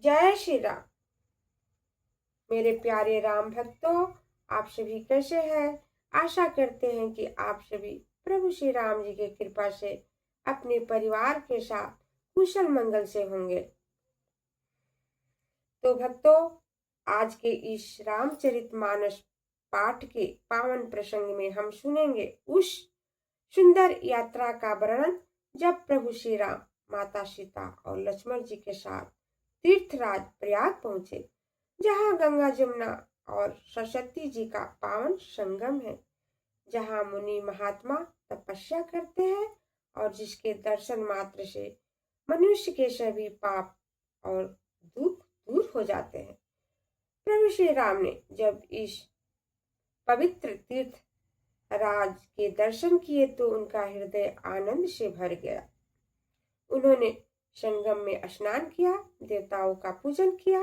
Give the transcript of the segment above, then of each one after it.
जय श्री राम। मेरे प्यारे राम भक्तों, आप सभी कैसे हैं? आशा करते हैं कि आप सभी प्रभु श्री राम जी की कृपा से अपने परिवार के साथ कुशल मंगल से होंगे। तो भक्तों, आज के इस रामचरितमानस पाठ के पावन प्रसंग में हम सुनेंगे उस सुंदर यात्रा का वर्णन जब प्रभु श्री राम माता सीता और लक्ष्मण जी के साथ तीर्थराज प्रयाग पहुंचे, जहां गंगा जमुना और सरस्वती जी का पावन संगम है, जहां मुनि महात्मा तपस्या करते हैं और जिसके दर्शन मात्र से मनुष्य के सभी पाप और दुख दूर हो जाते हैं। प्रभु श्री राम ने जब इस पवित्र तीर्थ राज के दर्शन किए तो उनका हृदय आनंद से भर गया। उन्होंने संगम में स्नान किया, देवताओं का पूजन किया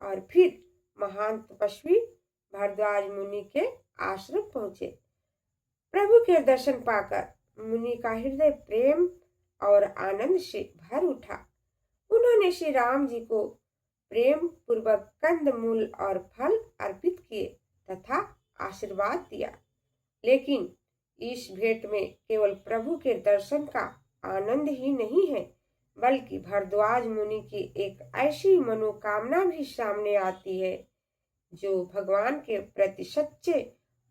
और फिर महान तपस्वी भारद्वाज मुनि के आश्रम पहुंचे। प्रभु के दर्शन पाकर मुनि का हृदय प्रेम और आनंद से भर उठा। उन्होंने श्री राम जी को प्रेम पूर्वक कंद मूल और फल अर्पित किए तथा आशीर्वाद दिया। लेकिन इस भेंट में केवल प्रभु के दर्शन का आनंद ही नहीं है, बल्कि भारद्वाज मुनि की एक ऐसी मनोकामना भी सामने आती है जो भगवान के प्रति सच्चे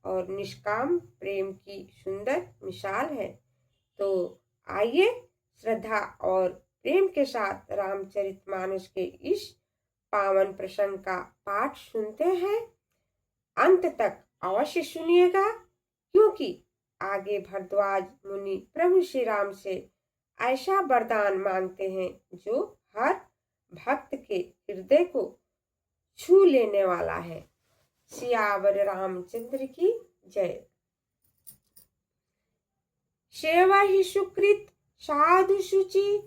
और निष्काम प्रेम की सुंदर मिसाल है। तो आइए श्रद्धा और प्रेम के साथ रामचरितमानस के इस पावन प्रसंग का पाठ सुनते हैं। अंत तक अवश्य सुनिएगा, क्योंकि आगे भारद्वाज मुनि प्रभु श्री राम से ऐसा वरदान मांगते हैं जो हर भक्त के हृदय को छू लेने वाला है। सियावर रामचंद्र की जय। सेवहि सुकृत साधु शुचि,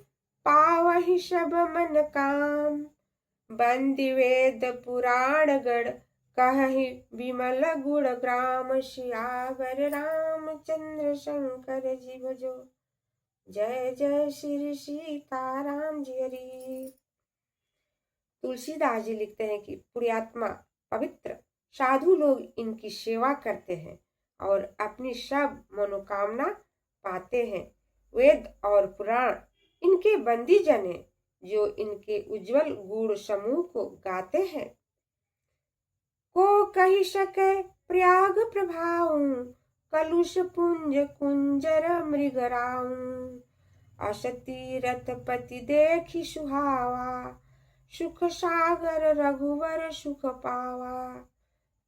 पावहि सब मन काम। बंदी वेद पुराण गण, कहहि विमल गुण ग्राम। सियावर रामचंद्र शंकर जी भजो, जय जय श्री सीताराम जी हरि। तुलसीदास जी लिखते हैं कि पुण्यात्मा पवित्र साधु लोग इनकी सेवा करते हैं और अपनी सब मनोकामना पाते हैं। वेद और पुराण इनके बंदी जन हैं जो इनके उज्जवल गुण समूह को गाते हैं। को कही सके प्रयाग प्रभाऊ, कलुष पुंज कुंजर मृगराऊ। असती रथपति देखी सुहावा, सुख सागर रघुवर सुख पावा।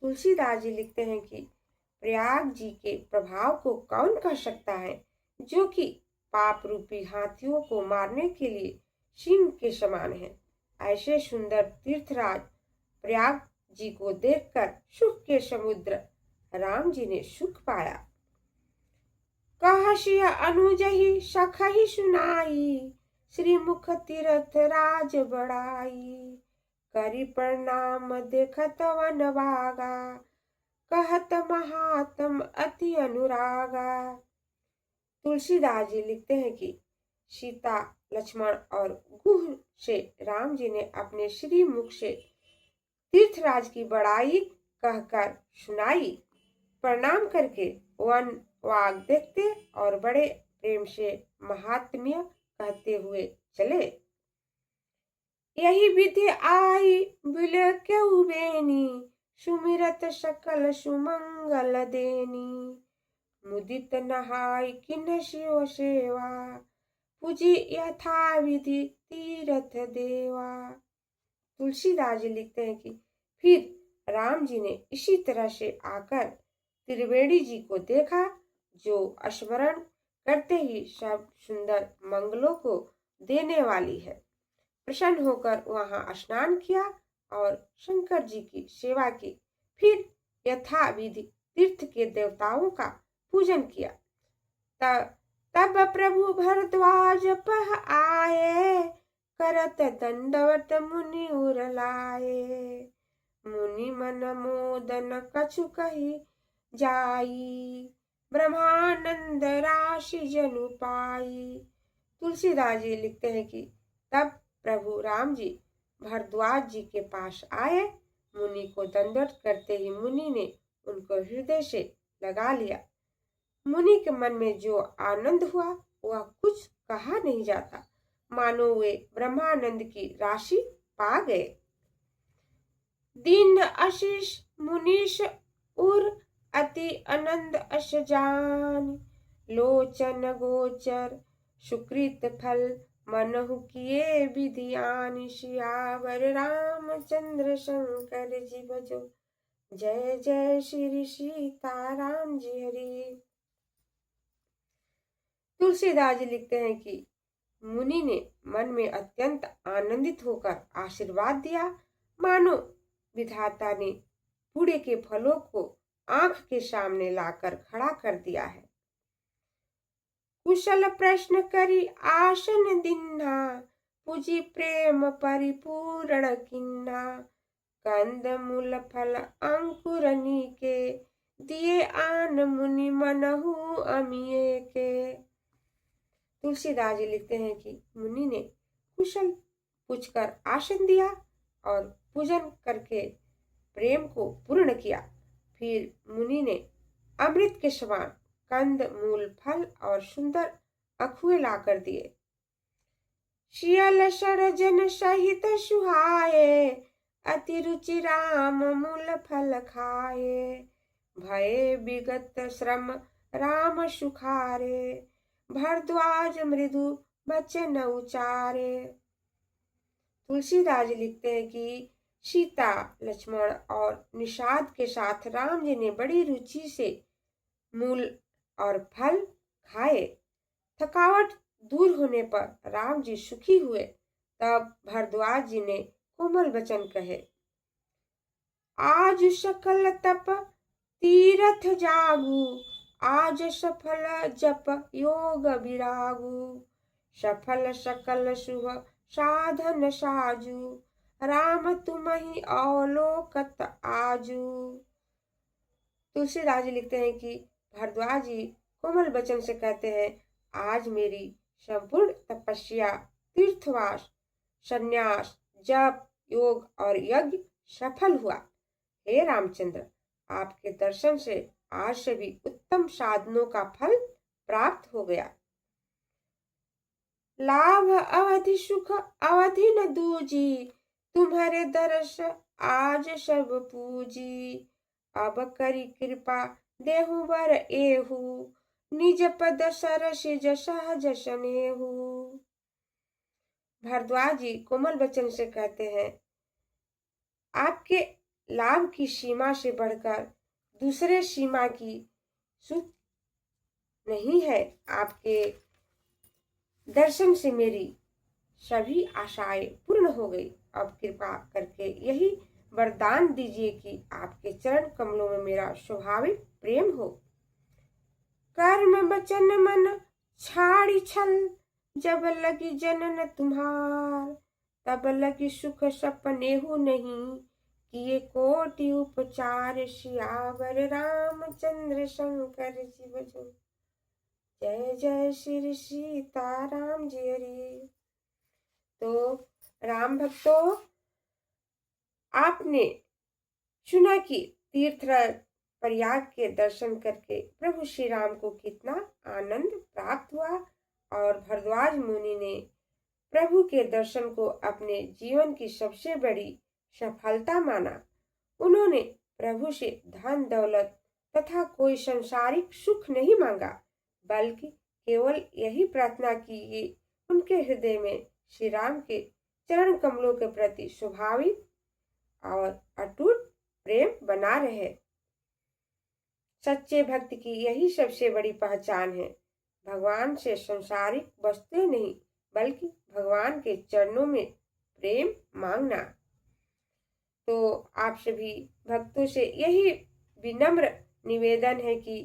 तुलसीदास जी लिखते हैं कि प्रयाग जी के प्रभाव को कौन कह सकता है, जो कि पाप रूपी हाथियों को मारने के लिए सिंह के समान है। ऐसे सुंदर तीर्थराज प्रयाग जी को देखकर सुख के समुद्र राम जी ने सुख पाया। कहसिय अनुजहि सखहि सुनाई, श्रीमुख तीर्थ राज बड़ाई। करि प्रणाम देखत वन भागा, कहत महात्म अति अनुरागा। तुलसीदास जी लिखते हैं कि सीता, लक्ष्मण और गुह से राम जी ने अपने श्री मुख से तीर्थराज की बड़ाई कहकर सुनाई। प्रणाम करके वन वाग देखते और बड़े प्रेम से महात्म्य कहते हुए चले। यही विधि आई बिल केउ बेनी, सुमिरत सकल सुमंगल देनी। मुदित नहाय किन शिव सेवा, पूजी यथा विधि तीरथ देवा। तुलसीदास जी लिखते हैं कि फिर राम जी ने इसी तरह से आकर त्रिवेणी जी को देखा, जो स्मरण करते ही सब सुंदर मंगलों को देने वाली है। प्रसन्न होकर वहां स्नान किया और शंकर जी की सेवा की। फिर यथा विधि तीर्थ के देवताओं का पूजन किया। तब प्रभु भरद्वाज पह आए, करत दंडवत मुनि उर लाए। मुनि मन मोदन कछु कही जाई, ब्रह्मानंद राशि जनु पाई। तुलसीदास जी लिखते हैं कि तब प्रभु राम जी भरद्वाज जी के पास आए। मुनि को दंडवत करते ही मुनि ने उनको हृदय से लगा लिया। मुनि के मन में जो आनंद हुआ वह कुछ कहा नहीं जाता, मानो वे ब्रह्मानंद की राशि पा गए। दीन आशीष मुनीश उर अति आनंद अस जान, लोचन गोचर सुकृत फल मनहु किए विधियान। सियावर रामचंद्र शंकर जी भजो, जय जय श्री सीताराम जी हरि। तुलसीदास जी लिखते हैं कि मुनि ने मन में अत्यंत आनंदित होकर आशीर्वाद दिया, मानो विधाता ने पूरे के फलों को आंख के सामने लाकर खड़ा कर दिया है। कुशल प्रश्न करी आसन दिन्हा, पूजी प्रेम परिपूर्ण किन्हा। कंद मूल फल अंकुरनी के, दिए आन मुनि मनहु अमिये के। तुलसीदास जी लिखते हैं कि मुनि ने कुशल पूछकर आसन दिया और पूजन करके प्रेम को पूर्ण किया। फिर मुनि ने अमृत के समान कंद मूल फल और सुंदर अखुए लाकर दिए। शियल सरजन सहित सुहाए, अति रुचि राम मूल फल खाए। भय विगत श्रम राम सुखारे, भरद्वाज मृदु बचन उचारे। तुलसीदास जी लिखते हैं कि सीता, लक्ष्मण और निषाद के साथ राम जी ने बड़ी रुचि से मूल और फल खाए। थकावट दूर होने पर राम जी सुखी हुए। तब भरद्वाज जी ने कोमल वचन कहे, आज सकल तप तीरथ जागू, आज सफल जप योग विरागू। सफल सकल शुभ साधन साजू, राम तुम्हि अवलोकत आजू। तुलसीदास जी लिखते हैं कि भरद्वाज जी कोमल वचन से कहते हैं, आज मेरी संपूर्ण तपस्या, तीर्थवास, संन्यास, जप, योग और यज्ञ सफल हुआ। हे रामचंद्र, आपके दर्शन से आज से भी उत्तम साधनों का फल प्राप्त हो गया। लाभ अवधि सुख अवधि न दूजी, तुम्हारे दर्श आज सब पूजी। अब करी कृपा देहु वर एहू, निज पद सरसिज सहज सनेहू। भरद्वाज जी कोमल वचन से कहते हैं, आपके लाभ की सीमा से बढ़कर दूसरे सीमा की सुख नहीं है। आपके दर्शन से मेरी सभी आशाएं पूर्ण हो गई। अब कृपा करके यही वरदान दीजिए कि आपके चरण कमलों में मेरा स्वाभाविक प्रेम हो। कर्म वचन मन छाड़ी छल, जब लगी जनन तुम्हार। तब लगी सुख सपने हो नहीं, किए कोटि उपचार। सियावर रामचंद्र शंकर जी भजो, जय जय श्री सीताराम जी हरि। तो राम भक्तों, आपने सुना कि तीर्थराज प्रयाग के दर्शन करके प्रभु श्री राम को कितना आनंद प्राप्त हुआ और भरद्वाज मुनि ने प्रभु के दर्शन को अपने जीवन की सबसे बड़ी सफलता माना। उन्होंने प्रभु से धन दौलत तथा कोई संसारिक सुख नहीं मांगा, बल्कि केवल यही प्रार्थना की कि उनके हृदय में श्री राम के चरण कमलों के प्रति स्वाभाविक और अटूट प्रेम बना रहे। सच्चे भक्त की यही सबसे बड़ी पहचान है, भगवान से संसारिक वस्तुएं नहीं बल्कि भगवान के चरणों में प्रेम मांगना। तो आप सभी भक्तों से यही विनम्र निवेदन है कि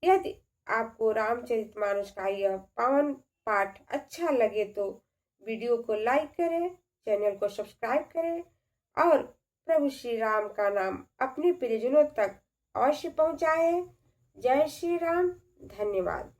यदि आपको रामचरितमानस का यह पावन पाठ अच्छा लगे तो वीडियो को लाइक करें, चैनल को सब्सक्राइब करें और प्रभु श्री राम का नाम अपने प्रियजनों तक अवश्य पहुंचाए। जय श्री राम। धन्यवाद।